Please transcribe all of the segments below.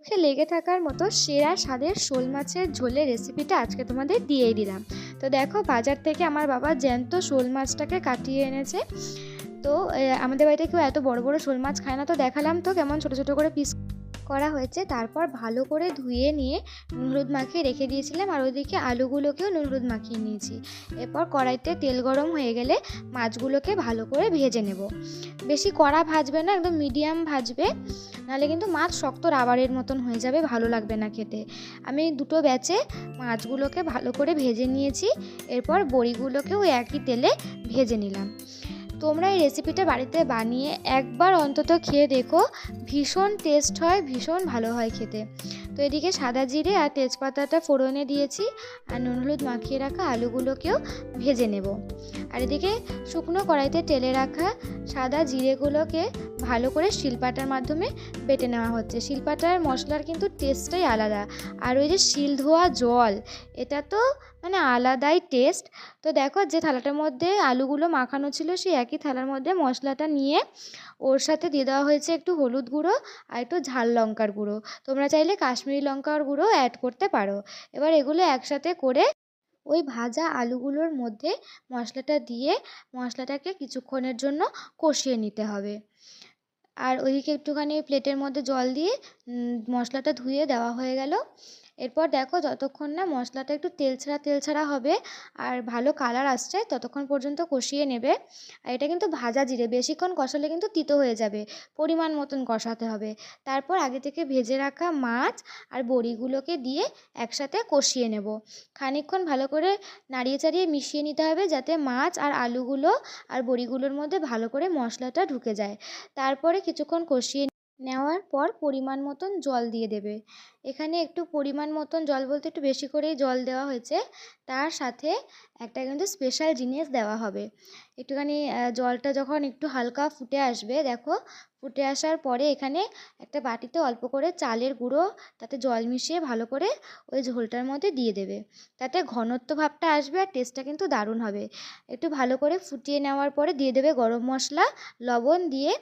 মুখে লেগে থাকার মতো সেরা স্বাদের শোল মাছের ঝোলের রেসিপিটা আজকে তোমাদের দিয়েই দিলাম। তো দেখো, বাজার থেকে আমার বাবা জ্যান্ত শোল মাছটাকে কাটিয়ে এনেছে। তো আমাদের বাড়িতে কেউ এত বড় বড় শোল মাছ খায় না, তো দেখালাম তো কেমন ছোট ছোট করে পিস করা হয়েছে। তারপর ভালো করে ধুয়ে নিয়ে নুন হলুদ মাখিয়ে রেখে দিয়েছিলাম, আর ওইদিকে আলুগুলোকেও নুন হলুদ মাখিয়ে নিয়েছি। এরপর কড়াইতে তেল গরম হয়ে গেলে মাছগুলোকে ভালো করে ভেজে নেব। বেশি কড়া ভাজবে না, একদম মিডিয়াম ভাজবে, নাহলে কিন্তু মাছ শক্ত রাবারের মতন হয়ে যাবে, ভালো লাগবে না খেতে। আমি দুটো ব্যাচে মাছগুলোকে ভালো করে ভেজে নিয়েছি। এরপর বড়িগুলোকেও একই তেলে ভেজে নিলাম। তোমরা এই রেসিপিটা বাড়িতে বানিয়ে একবার অন্তত খেয়ে দেখো, ভীষণ টেস্ট হয়, ভীষণ ভালো হয় খেতে। তো এদিকে সাদা জিরে আর তেজপাতাটা ফোড়নে দিয়েছি, আর নুন হলুদ মাখিয়ে রাখা আলুগুলোকেও ভেজে নেব। আর এদিকে শুকনো কড়াইতে টেলে রাখা সাদা জিরেগুলোকে ভালো করে শিলপাটার মাধ্যমে বেটে নেওয়া হচ্ছে। শিলপাটার মশলার কিন্তু টেস্টটাই আলাদা, আর ওই যে শিল ধোয়া জল, এটা তো মানে আলাদাই টেস্ট। তো দেখো, যে থালাটার মধ্যে আলুগুলো মাখানো ছিল সেই একই থালার মধ্যে মশলাটা নিয়ে ওর সাথে দিয়ে দেওয়া হয়েছে একটু হলুদ গুঁড়ো আর একটু ঝাল লঙ্কার গুঁড়ো। তোমরা চাইলে কাশ্মীরি লঙ্কার গুঁড়ো অ্যাড করতে পারো। এবার এগুলো একসাথে করে ওই ভাজা আলুগুলোর মধ্যে মশলাটা দিয়ে মশলাটাকে কিছুক্ষণের জন্য কষিয়ে নিতে হবে। আর ওইদিকে একটুখানি প্লেটের মধ্যে জল দিয়ে মশলাটা ধুয়ে দেওয়া হয়ে গেল। এরপর দেখো, যতক্ষণ না মশলাটা একটু তেল ছাড়া হবে আর ভালো কালার আসছে, ততক্ষণ পর্যন্ত কষিয়ে নেবে। আর এটা কিন্তু ভাজা জিরে, বেশিক্ষণ কষালে কিন্তু তিতো হয়ে যাবে, পরিমাণ মতন কষাতে হবে। তারপর আগে থেকে ভেজে রাখা মাছ আর বড়িগুলোকে দিয়ে একসাথে কষিয়ে নেব। খানিকক্ষণ ভালো করে নাড়িয়ে চাড়িয়ে মিশিয়ে নিতে হবে, যাতে মাছ আর আলুগুলো আর বড়িগুলোর মধ্যে ভালো করে মশলাটা ঢুকে যায়। তারপরে কিছুক্ষণ কষিয়ে নেওয়ার পর পরিমাণ মতন জল দিয়ে দেবে। এখানে একটু পরিমাণ মতন জল বলতে একটু বেশি করেই জল দেওয়া হয়েছে। তার সাথে একটা কিন্তু স্পেশাল জিনিস দেওয়া হবে। একটুখানি জলটা যখন একটু হালকা ফুটে আসবে, দেখো ফুটে আসার পরে এখানে একটা বাটিতে অল্প করে চালের গুঁড়ো, তাতে জল মিশিয়ে ভালো করে ওই ঝোলটার মধ্যে দিয়ে দেবে। তাতে ঘনত্ব ভাবটা আসবে আর টেস্টটা কিন্তু দারুণ হবে। একটু ভালো করে ফুটিয়ে নেওয়ার পরে দিয়ে দেবে গরম মশলা, লবণ দিয়ে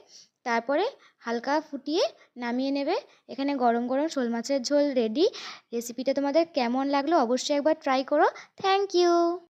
তারপরে হালকা ফুটিয়ে নামিয়ে নেবে। এখানে গরম গরম শোল মাছের ঝোল রেডি। রেসিপিটা তোমাদের কেমন লাগলো অবশ্যই একবার ট্রাই করো। Thank you.